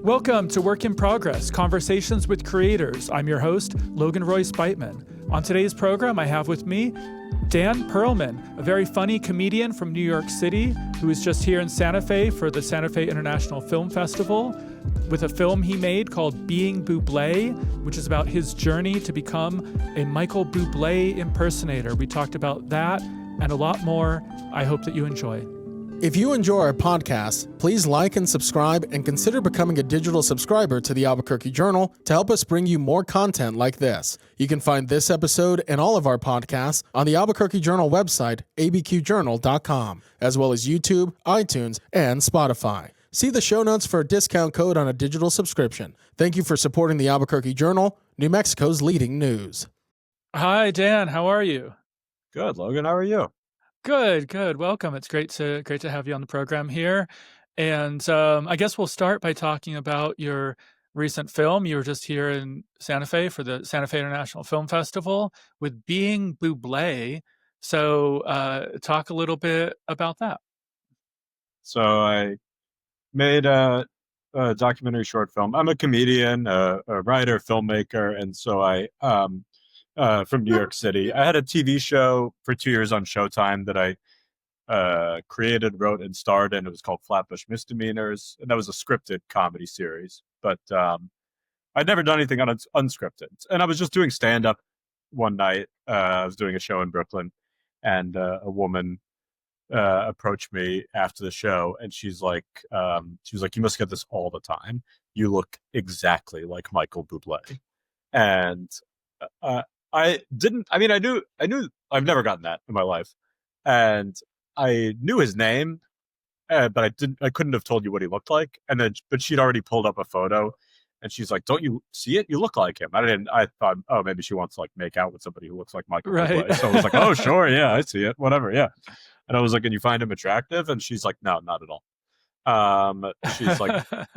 Welcome to Work in Progress, Conversations with Creators. I'm your host, Logan Royce Beitman. On today's program, I have with me Dan Perlman, a very funny comedian from New York City who is just here in Santa Fe for the Santa Fe International Film Festival with a film he made called Being Bublé, which is about his journey to become a Michael Bublé impersonator. We talked about that and a lot more. I hope that you enjoy. If you enjoy our podcast, please like and subscribe and consider becoming a digital subscriber to the Albuquerque Journal to help us bring you more content like this. You can find this episode and all of our podcasts on the Albuquerque Journal website, abqjournal.com, as well as YouTube, iTunes, and Spotify. See the show notes for a discount code on a digital subscription. Thank you for supporting the Albuquerque Journal, New Mexico's leading news. Hi, Dan. How are you? Good, Logan. How are you? Good. Welcome. It's great to have you on the program here. And I guess we'll start by talking about your recent film. You were just here in Santa Fe for the Santa Fe International Film Festival with Being Bublé. So talk a little bit about that. So I made a documentary short film. I'm a comedian, a writer, filmmaker, and so I from New York City. I had a TV show for 2 years on Showtime that I created, wrote, and starred in. It was called Flatbush Misdemeanors, and that was a scripted comedy series. But I'd never done anything unscripted. And I was just doing stand-up one night. I was doing a show in Brooklyn, and a woman approached me after the show, and she was like, "You must get this all the time. You look exactly like Michael Bublé." And I knew I've never gotten that in my life, and I knew his name, but I couldn't have told you what he looked like. And then, but she'd already pulled up a photo, and she's like, "Don't you see it? You look like him." I thought, oh, maybe she wants to like make out with somebody who looks like Michael Bublé. So I was like, "Oh, sure, yeah, I see it, whatever, yeah." And I was like, "And you find him attractive?" And she's like, "No, not at all."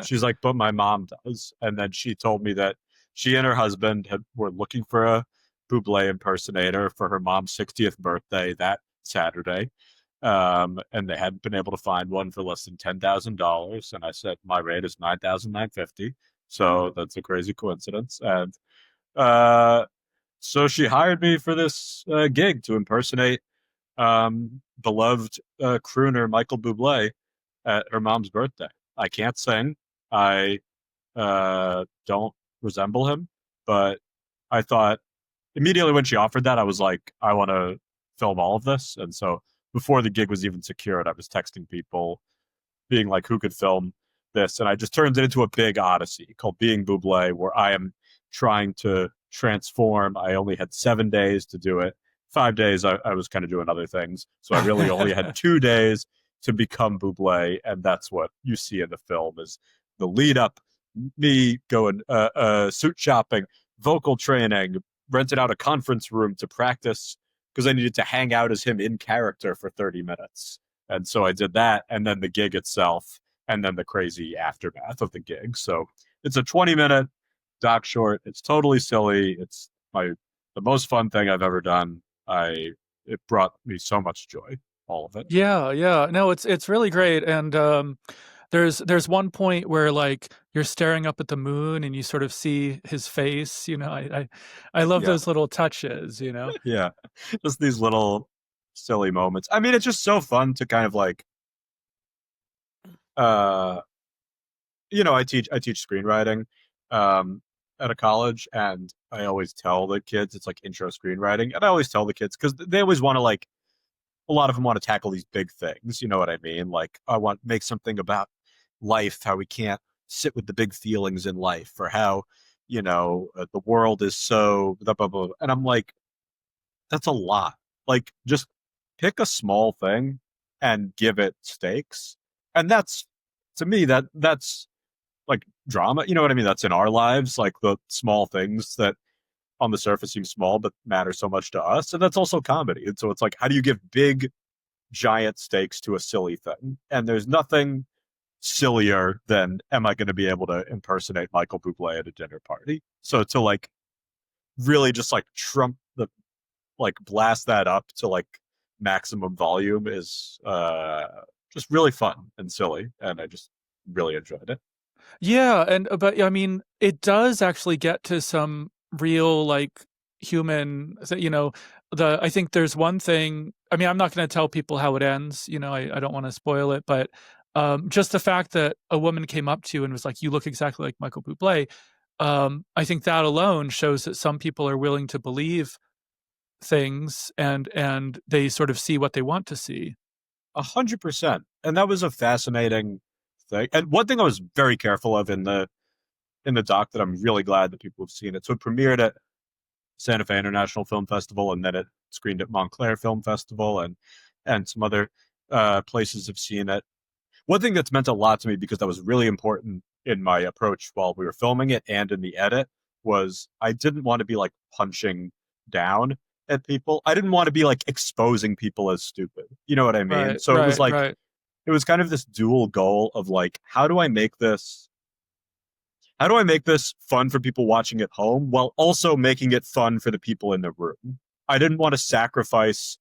She's like, "But my mom does." And then she told me that she and her husband were looking for a Bublé impersonator for her mom's 60th birthday that Saturday. And they hadn't been able to find one for less than $10,000. And I said, my rate is $9,950. So that's a crazy coincidence. And so she hired me for this gig to impersonate beloved crooner Michael Bublé at her mom's birthday. I can't sing. I don't resemble him, but I thought immediately when she offered that, I was like, I want to film all of this. And so before the gig was even secured, I was texting people being like, who could film this? And I just turned it into a big odyssey called Being Bublé, where I am trying to transform. I only had 7 days to do it. 5 days, I was kind of doing other things. So I really only had 2 days to become Bublé. And that's what you see in the film is the lead up, me going suit shopping, vocal training, rented out a conference room to practice because I needed to hang out as him in character for 30 minutes. And so I did that, and then the gig itself, and then the crazy aftermath of the gig. So it's a 20-minute doc short. It's totally silly. It's the most fun thing I've ever done. It brought me so much joy, all of it. Yeah. No, it's really great. And there's one point where like you're staring up at the moon and you sort of see his face. I love those little touches. Yeah, just these little silly moments. I mean, it's just so fun to kind of like, I teach screenwriting at a college, and I always tell the kids it's like intro screenwriting, and I always tell the kids because they always want to like. A lot of them want to tackle these big things. You know what I mean? Like I want to make something about life, how we can't sit with the big feelings in life, or how, the world is so blah, blah, blah. And I'm like, that's a lot. Like just pick a small thing and give it stakes. And that's, to me, that's like drama. You know what I mean? That's in our lives, like the small things that on the surface seem small but matter so much to us. And that's also comedy. And so it's like, how do you give big giant stakes to a silly thing? And there's nothing sillier than, am I going to be able to impersonate Michael Bublé at a dinner party? So to like really just like blast that up to like maximum volume is just really fun and silly, and I just really enjoyed it. Yeah, and but I mean, it does actually get to some real like human, I think there's one thing. I mean, I'm not going to tell people how it ends. I don't want to spoil it, but just the fact that a woman came up to you and was like, "You look exactly like Michael Bublé," I think that alone shows that some people are willing to believe things, and they sort of see what they want to see. 100%. And that was a fascinating thing. And one thing I was very careful of in the doc that I'm really glad that people have seen it. So it premiered at Santa Fe International Film Festival, and then it screened at Montclair Film Festival, and some other places have seen it. One thing that's meant a lot to me, because that was really important in my approach while we were filming it and in the edit, was I didn't want to be like punching down at people. I didn't want to be like exposing people as stupid. You know what I mean? Right, So it was right, like right. it was kind of this dual goal of like, how do I make this fun for people watching at home while also making it fun for the people in the room? I didn't want to sacrifice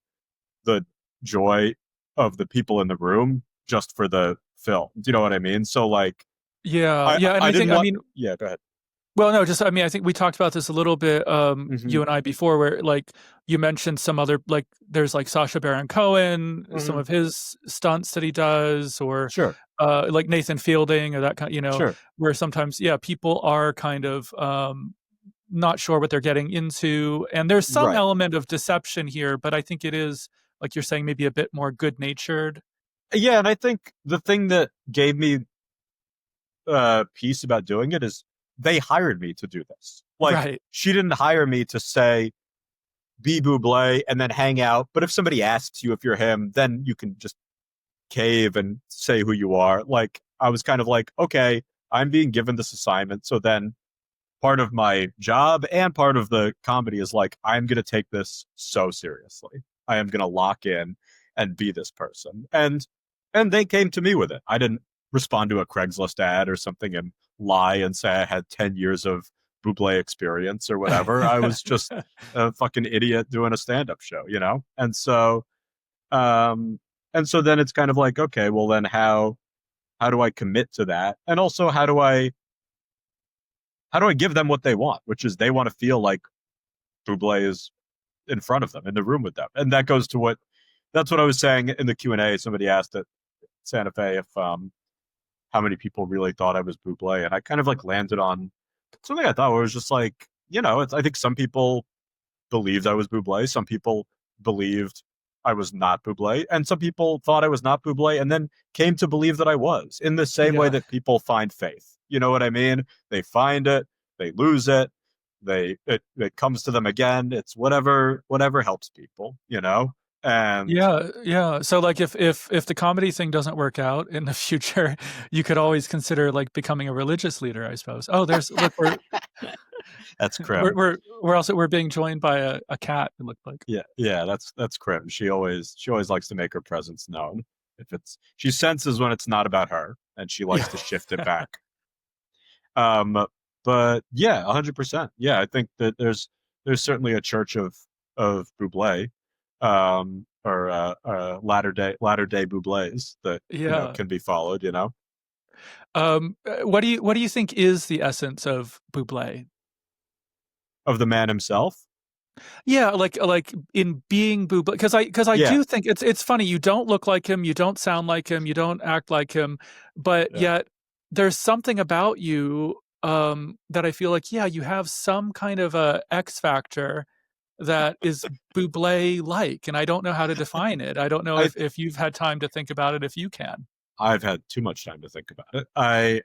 the joy of the people in the room just for the film. Do you know what I mean? So like, Yeah, I yeah, and I I didn't think, I want. mean, Yeah, go ahead. well, no, just I mean, I think we talked about this a little bit, Hmm. you and I before, where like you mentioned some other like there's like Sacha Baron Cohen, some Hmm. of his stunts that he does, or Sure, like Nathan Fielding or that kind, sure, where sometimes people are kind of not sure what they're getting into, and there's some right. element of deception here, but I think it is like you're saying maybe a bit more good natured. Yeah, and I think the thing that gave me peace about doing it is they hired me to do this. Like, Right. she didn't hire me to say be Buble and then hang out. But if somebody asks you if you're him, then you can just cave and say who you are. Like, I was kind of like, okay, I'm being given this assignment. So then part of my job and part of the comedy is like, I'm going to take this so seriously. I am going to lock in and be this person. And they came to me with it. I didn't respond to a Craigslist ad or something and lie and say I had 10 years of Buble experience or whatever. I was just a fucking idiot doing a stand-up show, you know? Um and so then it's kind of like, okay, well then how do I commit to that? And also how do I give them what they want, which is they want to feel like Buble is in front of them, in the room with them. And that goes to that's what I was saying in the Q&A. Somebody asked at Santa Fe if how many people really thought I was Buble, and I kind of like landed on something I thought was just like, I think some people believed I was Buble, some people believed I was not Buble, and some people thought I was not Buble and then came to believe that I was, in the same way Yeah. that people find faith. You know what I mean? They find it, they lose it, it comes to them again. It's whatever helps people, and Yeah, yeah. So like if the comedy thing doesn't work out in the future, you could always consider like becoming a religious leader, I suppose. Oh, there's look, that's we're Krim. we're being joined by a cat, it looked like. Yeah, that's Krim. She always likes to make her presence known. If she senses when it's not about her, and she likes Yeah. to shift it back. Um, but yeah, 100%. Yeah, I think that there's certainly a church of Buble, or latter day Bublés that Yeah. can be followed. What do you think is the essence of Bublé? Of the man himself. Yeah, like in being Bublé, because I Yeah, do think it's funny. You don't look like him, you don't sound like him, you don't act like him, but yeah. yet there's something about you that I feel like you have some kind of a X factor that is Bublé like, and I don't know how to define it. I don't know I if you've had time to think about it, if you can. I've had too much time to think about it. I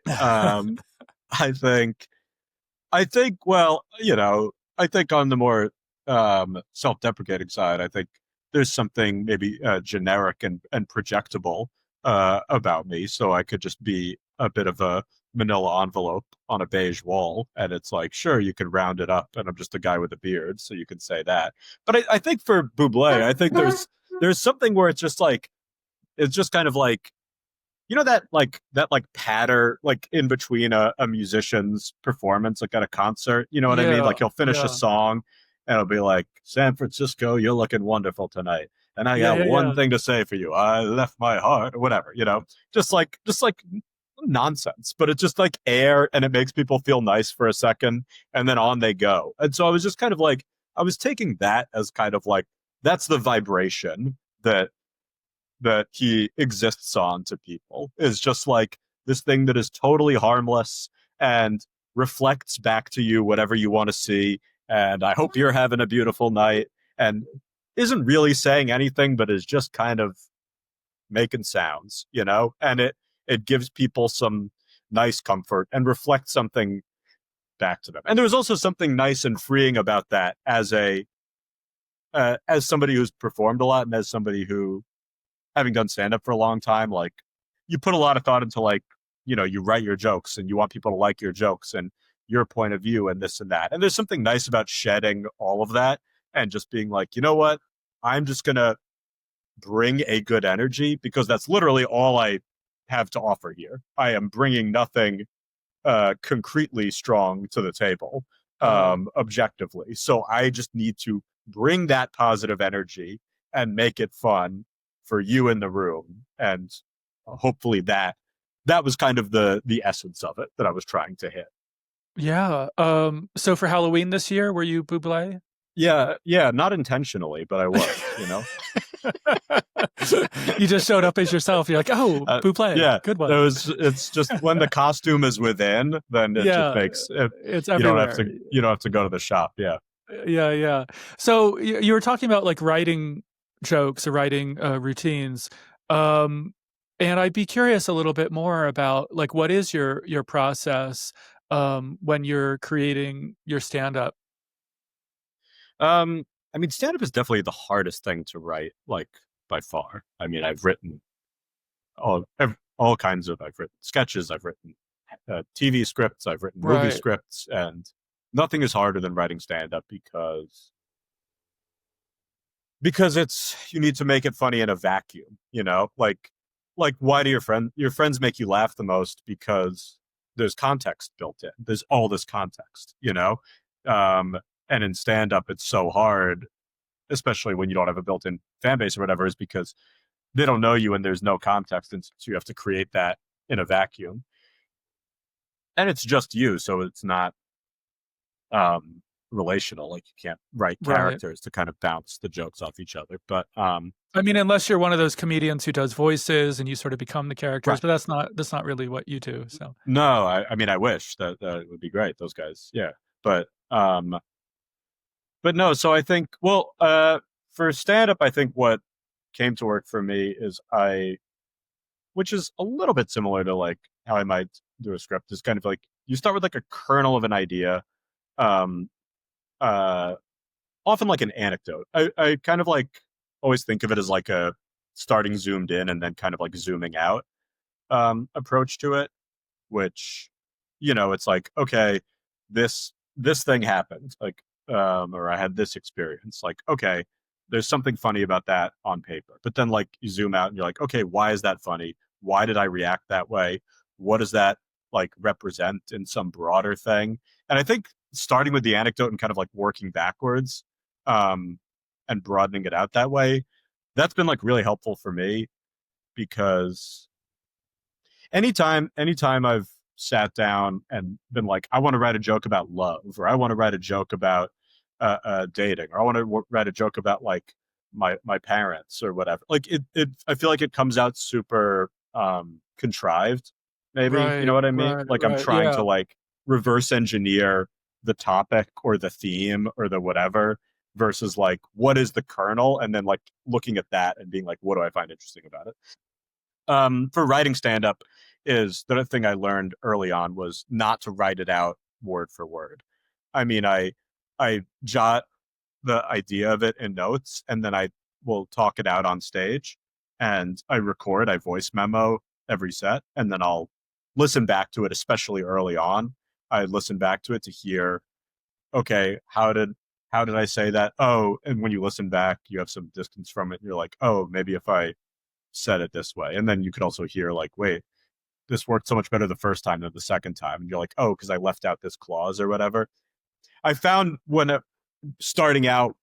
think well, I think on the more self-deprecating side, I think there's something maybe generic and projectable about me. So I could just be a bit of a manila envelope on a beige wall, and it's like, sure, you can round it up, and I'm just a guy with a beard, so you can say that. But I think for Buble, I think there's something where it's just kind of like, that patter, like in between a musician's performance, like at a concert, you know what I mean? Yeah, Like he'll finish a yeah, song and it'll be like, San Francisco, you're looking wonderful tonight. And I yeah, got yeah, one yeah. thing to say for you. I left my heart, or whatever, just like nonsense, but it's just like air, and it makes people feel nice for a second, and then on they go. And so I was just kind of like, I was taking that as kind of like, that's the vibration that he exists on to people, is just like this thing that is totally harmless and reflects back to you whatever you want to see. And I hope you're having a beautiful night, and isn't really saying anything, but is just kind of making sounds, and it gives people some nice comfort and reflects something back to them. And there was also something nice and freeing about that as somebody who's performed a lot, and as somebody who, having done stand-up for a long time, like, you put a lot of thought into, like, you write your jokes and you want people to like your jokes and your point of view and this and that. And there's something nice about shedding all of that and just being like, you know what? I'm just going to bring a good energy, because that's literally all I have to offer here. I am bringing nothing concretely strong to the table, objectively. So I just need to bring that positive energy and make it fun for you in the room. And hopefully that was kind of the essence of it that I was trying to hit. Yeah. So for Halloween this year, were you Bublé? Yeah, not intentionally, but I was, You just showed up as yourself. You're like, oh, Bublé, yeah, good one. It's just when the costume is within, then it just makes it. It's everywhere. You don't have to go to the shop. Yeah. Yeah. So you were talking about like writing jokes or writing routines, and I'd be curious a little bit more about like what is your process when you're creating your stand-up. I mean, stand-up is definitely the hardest thing to write, like, by far. I mean, I've written all kinds of. I've written sketches. I've written TV scripts. I've written movie scripts, and nothing is harder than writing stand-up because you need to make it funny in a vacuum. Like why do your friends make you laugh the most? Because there's context built in. There's all this context. And in stand-up, it's so hard, especially when you don't have a built-in fan base or whatever, is because they don't know you and there's no context, and so you have to create that in a vacuum. And it's just you, so it's not relational. Like, you can't write characters to kind of bounce the jokes off each other. But I mean, unless you're one of those comedians who does voices and you sort of become the characters, but that's not really what you do. So no, I mean, I wish that would be great. Those guys, yeah, but no. So I think, well, for stand-up, I think what came to work for me is which is a little bit similar to like how I might do a script, is kind of like you start with like a kernel of an idea, often like an anecdote. I kind of like always think of it as like a starting zoomed in and then kind of like zooming out approach to it, which, it's like, okay, this thing happened, like, or I had this experience, like, okay, there's something funny about that on paper. But then like you zoom out and you're like, okay, why is that funny? Why did I react that way? What does that like represent in some broader thing? And I think starting with the anecdote and kind of like working backwards, and broadening it out that way, that's been like really helpful for me, because anytime I've sat down and been like, I want to write a joke about love, or I want to write a joke about dating, or I want to write a joke about like my parents or whatever. Like I feel like it comes out super contrived, maybe, you know what I mean? Like I'm trying to like reverse engineer the topic or the theme or the whatever, versus like, what is the kernel? And then like looking at that and being like, what do I find interesting about it? For writing stand-up, is the thing I learned early on was not to write it out word for word. I mean, I jot the idea of it in notes, and then I will talk it out on stage, and I voice memo every set, and then I'll listen back to it, especially early on. I listen back to it to hear, okay, how did I say that? Oh, and when you listen back, you have some distance from it. And you're like, oh, maybe if I said it this way. And then you could also hear like, wait, this worked so much better the first time than the second time. And you're like, oh, because I left out this clause or whatever. I found starting out,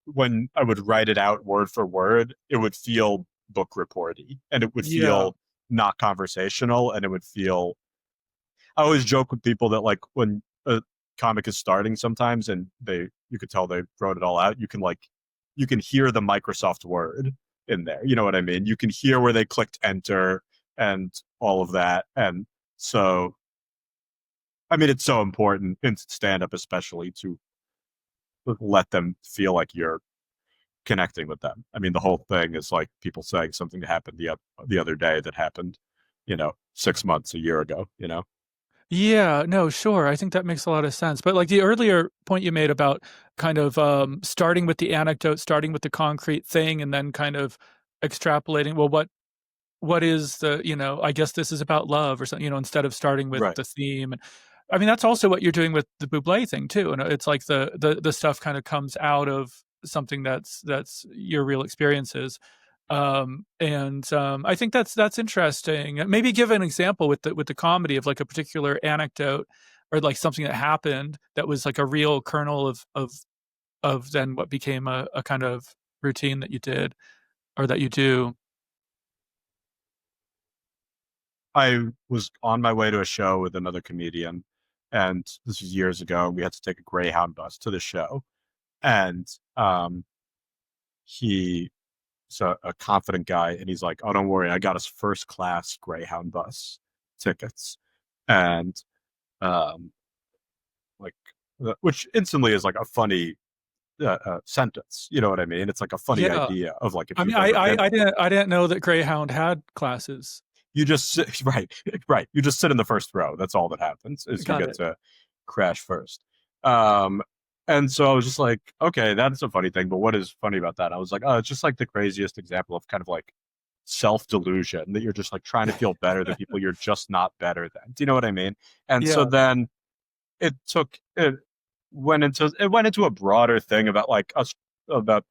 when I would write it out word for word, it would feel book reporty, and it would feel not conversational, and it would feel. I always joke with people that like when a comic is starting sometimes, and you could tell they wrote it all out. You can hear the Microsoft Word in there. You know what I mean? You can hear where they clicked enter and all of that, and so. I mean, it's so important in stand up, especially to let them feel like you're connecting with them. I mean, the whole thing is like people saying something that happened the other day that happened, 6 months, a year ago. Yeah, no, sure. I think that makes a lot of sense. But like the earlier point you made about kind of starting with the anecdote, starting with the concrete thing, and then kind of extrapolating, well, what is the, I guess this is about love or something, instead of starting with Right. the theme. And I mean, that's also what you're doing with the Bublé thing too. And it's like the stuff kind of comes out of something that's your real experiences. I think that's interesting. Maybe give an example with the comedy of like a particular anecdote or like something that happened that was like a real kernel of then what became a kind of routine that you did or that you do. I was on my way to a show with another comedian, and this was years ago. We had to take a Greyhound bus to the show, and he's a confident guy, and he's like, "Oh, don't worry, I got us first class Greyhound bus tickets," and um, like, which instantly is like a funny sentence. You know what I mean? It's like a funny Yeah. idea of like if I mean, you've ever been. I didn't know that Greyhound had classes. You just sit, right. You just sit in the first row. That's all that happens is you Got get it. to crash first. Um, and so I was just like, okay, that's a funny thing. But what is funny about that? I was like, oh, it's just like the craziest example of kind of like self delusion that you're just like trying to feel better than people you're just not better than. Do you know what I mean? And so Yeah. then it went into a broader thing about like us about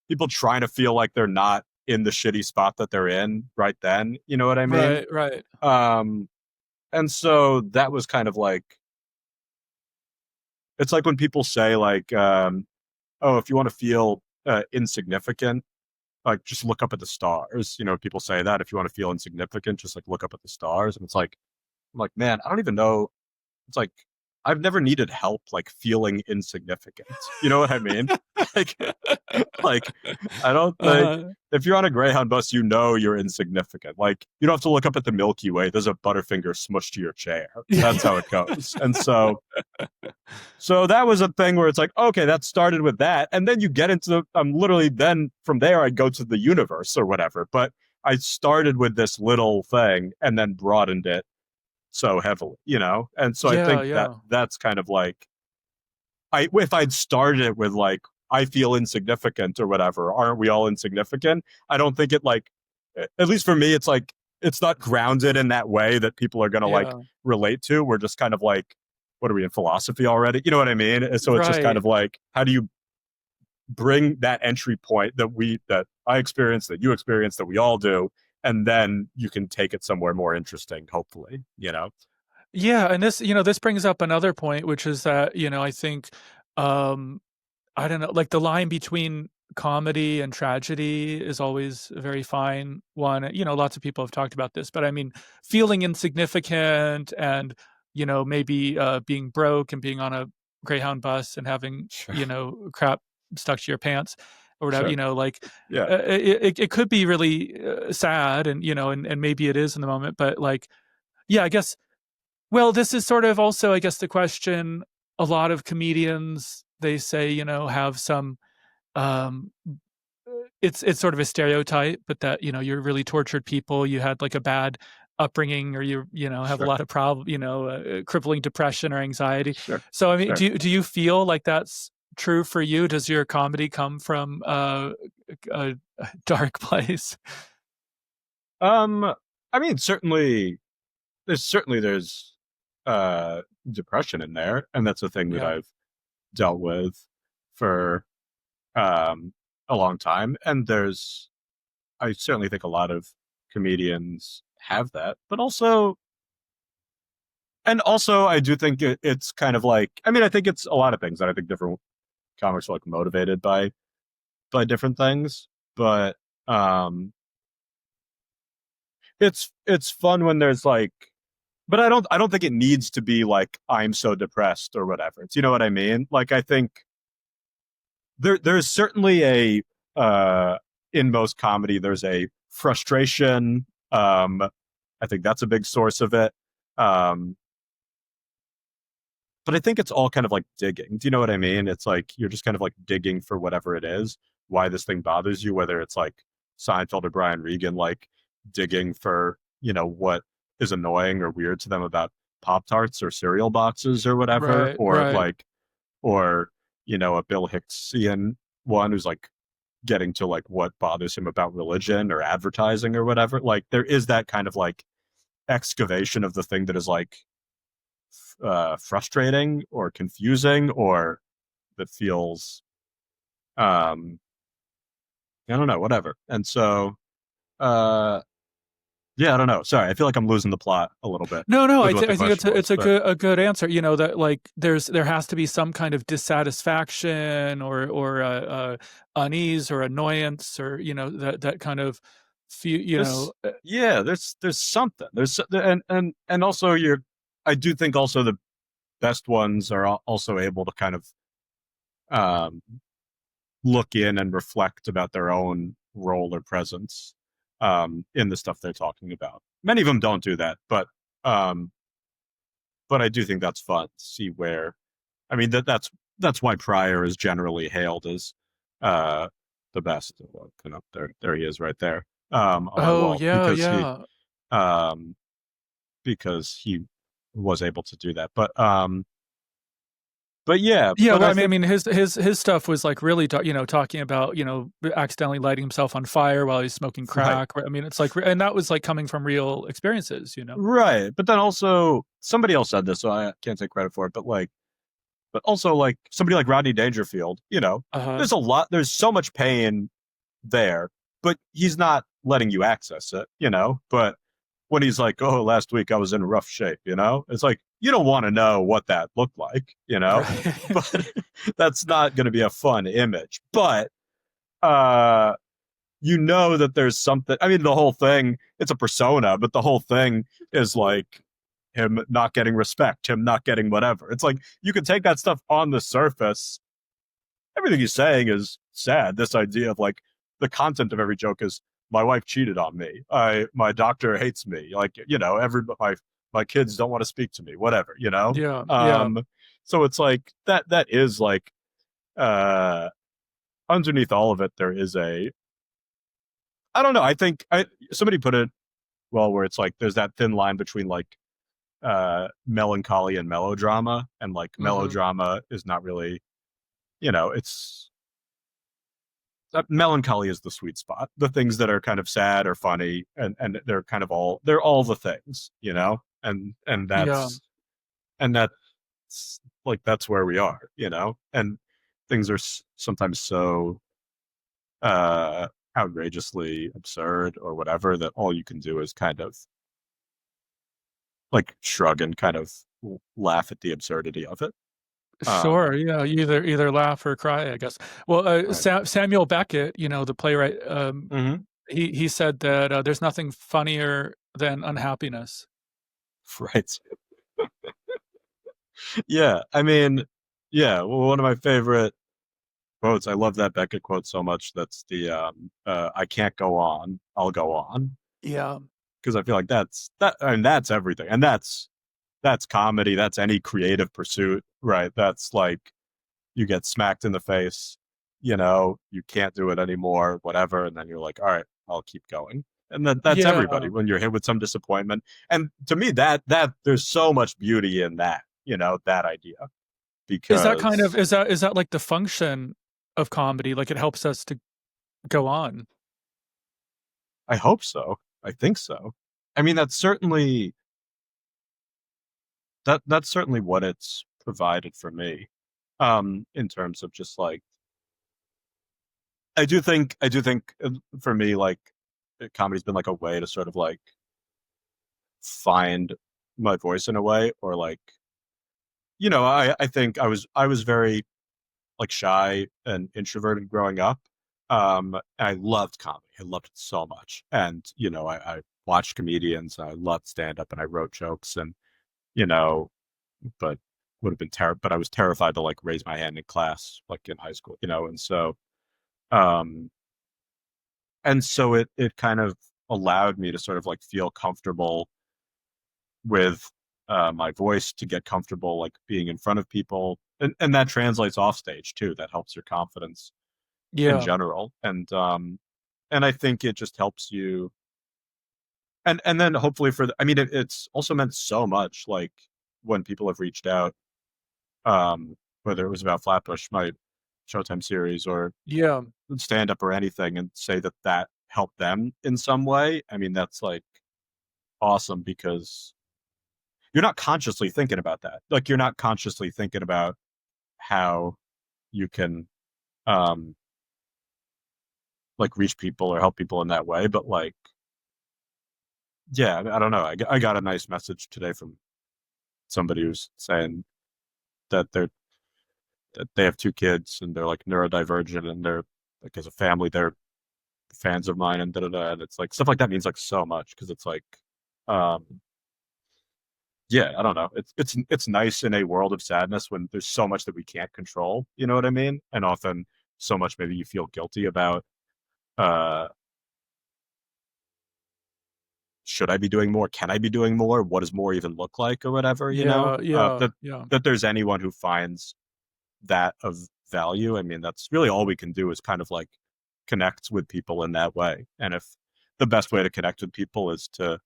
people trying to feel like they're not in the shitty spot that they're in right then. You know what I mean? Right. Right. Um, and so that was kind of like, it's like when people say like, oh, if you want to feel insignificant, like just look up at the stars. People say that if you want to feel insignificant, just like look up at the stars. And it's like, I'm like, man, I don't even know. It's like, I've never needed help like feeling insignificant. You know what I mean? like, like I don't think Uh, if you're on a Greyhound bus, you're insignificant. Like you don't have to look up at the Milky Way. There's a Butterfinger smushed to your chair. That's how it goes. And so that was a thing where it's like, okay, that started with that. And then you get into I'm literally then from there I go to the universe or whatever. But I started with this little thing and then broadened it so heavily. And so I yeah. think Yeah. that's kind of like if I'd started it with like I feel insignificant or whatever, aren't we all insignificant? I don't think it like at least for me, it's like it's not grounded in that way that people are gonna like Yeah. relate to. We're just kind of like, what are we in philosophy already? You know what I mean? And so it's just kind Right. of like, how do you bring that entry point that I experienced, that you experienced, that we all do, and then you can take it somewhere more interesting, hopefully. Yeah, and this brings up another point, which is that, I think, um, I don't know, like the line between comedy and tragedy is always a very fine one. Lots of people have talked about this, but I mean, feeling insignificant and, maybe being broke and being on a Greyhound bus and having, Sure. crap stuck to your pants or whatever, Sure. like Yeah. it could be really sad and, and maybe it is in the moment, but like, yeah, I guess well, this is sort of also, I guess, the question a lot of comedians, they say, have some, um, it's sort of a stereotype, but that, you're really tortured people. You had like a bad upbringing or have a Sure. lot of problem, crippling depression or anxiety. Sure. So, I mean, Sure. do you feel like that's true for you? Does your comedy come from a dark place? Um, I mean, there's depression in there, and that's a thing that Yeah. I've dealt with for um a long time. And I certainly think a lot of comedians have that, but also I do think it's kind of like, I mean, I think it's a lot of things that I think different comics are like motivated by different things, but um it's fun when there's like, but I don't think it needs to be like I'm so depressed or whatever. It's, you know what I mean? Like I think there's certainly a uh in most comedy there's a frustration. I think that's a big source of it. Um but I think it's all kind of like digging. Do you know what I mean? It's like you're just kind of like digging for whatever it is, why this thing bothers you, whether it's like Seinfeld or Brian Regan, like digging for, what is annoying or weird to them about Pop Tarts or cereal boxes or whatever, Right, or right. like, or, a Bill Hicksian one who's like getting to like what bothers him about religion or advertising or whatever. Like there is that kind of like excavation of the thing that is like frustrating or confusing or that feels um I don't know, whatever. And so uh yeah, I don't know. Sorry, I feel like I'm losing the plot a little bit No, no, with what the I think question it's was, a but good answer. That like there has to be some kind of dissatisfaction or unease or annoyance or that kind of feel. this yeah, there's something. And also you're I do think also the best ones are also able to kind of um look in and reflect about their own role or presence in the stuff they're talking about. Many of them don't do that, um, but I do think that's fun to see where. I mean that's why Pryor is generally hailed as uh, the best. Well, there he is right there on my Oh wall yeah, yeah. um, because he was able to do that. But yeah, Yeah, but well, I I think mean, his stuff was like really, talking about accidentally lighting himself on fire while he's smoking right. crack. Right? I mean, it's like, and that was like coming from real experiences. Right. But then also somebody else said this, so I can't take credit for it, but also like somebody like Rodney Dangerfield, Uh-huh. there's so much pain there, but he's not letting you access it. But when he's like, oh, last week I was in rough shape, it's like, you don't want to know what that looked like, Right. but that's not going to be a fun image. But, uh, that there's something. I mean, the whole thing, it's a persona, but the whole thing is like him not getting respect, him not getting whatever. It's like you can take that stuff on the surface. Everything he's saying is sad. This idea of like the content of every joke is my wife cheated on me. My doctor hates me. Like, my kids don't want to speak to me, whatever. Yeah, yeah. So it's like that is like uh underneath all of it, there is I don't know. I think somebody put it well, where it's like there's that thin line between like melancholy and melodrama, and like Hmm. melodrama is not really, it's melancholy is the sweet spot. The things that are kind of sad or funny, and they're all the things, and Yeah. that's like that's where we are, and things are sometimes so outrageously absurd or whatever that all you can do is kind of like shrug and kind of laugh at the absurdity of it. Sure. Yeah. You either laugh or cry, I guess. Well, Right. Samuel Beckett, the playwright, Hmm. he said that there's nothing funnier than unhappiness. Right. Yeah. I mean, yeah. Well, one of my favorite quotes. I love that Beckett quote so much. That's the "I can't go on. I'll go on," Yeah. because I feel like that's that. I mean, that's everything, and that's comedy. That's any creative pursuit, right? That's like you get smacked in the face, you can't do it anymore, whatever, and then you're like, all right, I'll keep going. And that's everybody Yeah. when you're hit with some disappointment. And to me, that there's so much beauty in that, that idea, Is that kind of because is that like the function of comedy? Like it helps us to go on. I hope so. I think so. I mean, that's certainly what it's provided for me. In terms of just like I do think for me, like comedy's been like a way to sort of like find my voice in a way, or like, I think I was very like shy and introverted growing up. I loved comedy. I loved it so much. And, I watched comedians. I loved stand up and I wrote jokes and, you know, but would have been but I was terrified to like raise my hand in class, like in high school, you know, um, and so it kind of allowed me to sort of like feel comfortable with my voice, to get comfortable like being in front of people, and that translates off stage too. That helps your confidence in Yeah. general, and I think it just helps you, and then hopefully I mean, it's also meant so much, like when people have reached out, whether it was about Flatbush, my Showtime series, or Yeah. stand up or anything, and say that that helped them in some way. I mean, that's like awesome, because you're not consciously thinking about that. Like, you're not consciously thinking about how you can um like reach people or help people in that way, but like, yeah, I don't know. I got a nice message today from somebody who's saying that they have two kids and they're like neurodivergent, and they're like, as a family, they're fans of mine, and da da da. And it's like stuff like that means like so much, because it's like, um, yeah, I don't know. It's nice in a world of sadness when there's so much that we can't control. You know what I mean? And often so much maybe you feel guilty about. Uh, should I be doing more? Can I be doing more? What does more even look like, or whatever? You know, Yeah. Yeah. that Yeah. there's anyone who finds that of value. I mean, that's really all we can do, is kind of like connect with people in that way. And if the best way to connect with people is to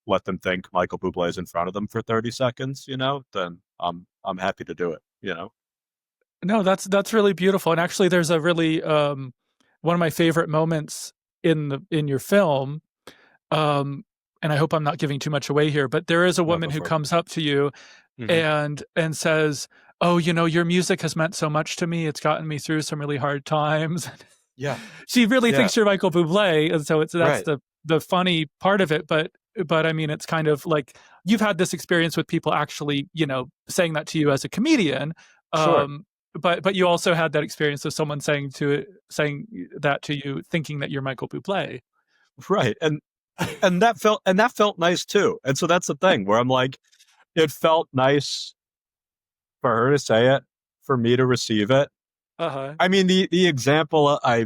let them think Michael Bublé is in front of them for 30 seconds, you know, then I'm happy to do it, you know? No, that's really beautiful. And actually, there's a really one of my favorite moments in your film. Um, and I hope I'm not giving too much away here, but there is a No, woman go who for it. comes up to you Hmm. and says, "Oh, you know, your music has meant so much to me. It's gotten me through some really hard times." Yeah. She really Yeah. thinks you're Michael Bublé, and so that's Right. the funny part of it. But I mean, it's kind of like you've had this experience with people actually, you know, saying that to you as a comedian. Sure. Um, but you also had that experience of someone saying that to you, thinking that you're Michael Bublé. Right. And that felt nice too. And so that's the thing where I'm like, it felt nice for her to say it, for me to receive it. Uh-huh. I mean, the example I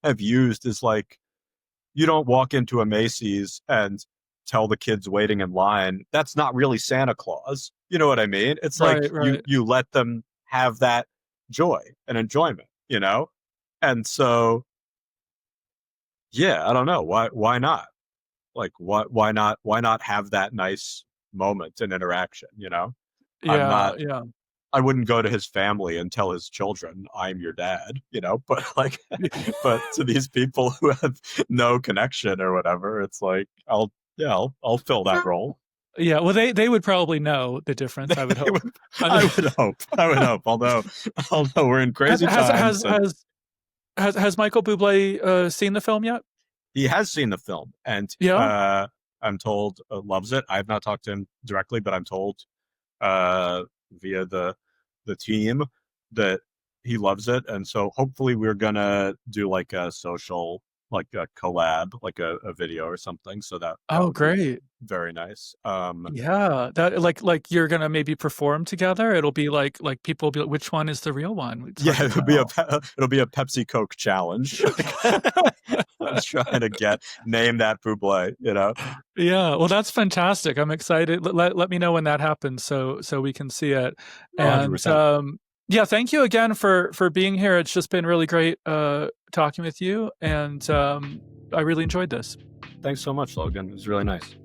have used is like, you don't walk into a Macy's and tell the kids waiting in line, that's not really Santa Claus. You know what I mean? It's like Right, you right. you let them have that joy and enjoyment, you know? And so, yeah, I don't know. Why not? Like, why not have that nice moment and interaction, you know? I'm Yeah, not yeah. I wouldn't go to his family and tell his children, I'm your dad, you know, but like, but to these people who have no connection or whatever, it's like, I'll fill that role. Yeah, well, they would probably know the difference, I would They hope. would- I I mean, would hope, I would hope, although we're in has crazy has times, has and has has Michael Bublé seen the film yet? he has seen the film, and Yeah? I'm told loves it. I've not talked to him directly, but I'm told uh, via the team that he loves it, and so hopefully we're gonna do like a social, like a collab, like a video or something. So that Oh, would be great. very nice. Yeah, that like you're gonna maybe perform together? It'll be like people will be like, "Which one is the real one?" It's hard Yeah, to tell. it'll be a Pepsi Coke challenge. I'm trying to name that Buble, you know. Yeah, well, that's fantastic. I'm excited. Let me know when that happens so we can see it. And 100%. yeah, thank you again for being here. It's just been really great talking with you, and I really enjoyed this. Thanks so much, Logan. It was really nice.